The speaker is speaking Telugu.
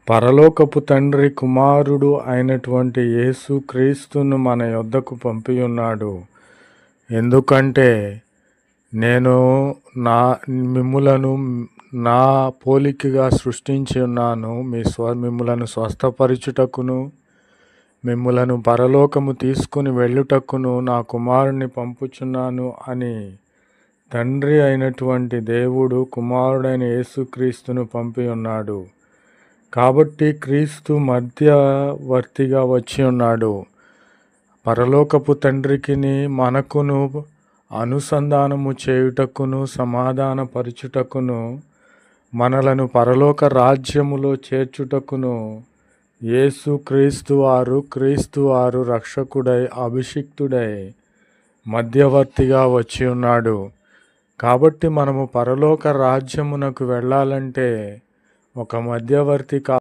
పరలోకపు తండ్రి కుమారుడు అయినటువంటి యేసు క్రీస్తును మన యొద్దకు పంపియున్నాడు. ఎందుకంటే నేను మిమ్ములను నా పోలికగా సృష్టించి ఉన్నాను. మిమ్ములను స్వస్థపరచుటకును మిమ్ములను పరలోకము తీసుకుని వెళ్ళుటకును నా కుమారుని పంపుచున్నాను అని తండ్రి అయినటువంటి దేవుడు కుమారుడైన యేసుక్రీస్తును పంపి ఉన్నాడు. కాబట్టి క్రీస్తు మధ్యవర్తిగా వచ్చి ఉన్నాడు. పరలోకపు తండ్రికిని మనకును అనుసంధానము చేయుటకును సమాధానపరచుటకును మనలను పరలోక రాజ్యములో చేర్చుటకును క్రీస్తు వారు రక్షకుడై అభిషిక్తుడై మధ్యవర్తిగా వచ్చి ఉన్నాడు. కాబట్టి మనము పరలోక రాజ్యమునకు వెళ్ళాలంటే ఒక మధ్యవర్తి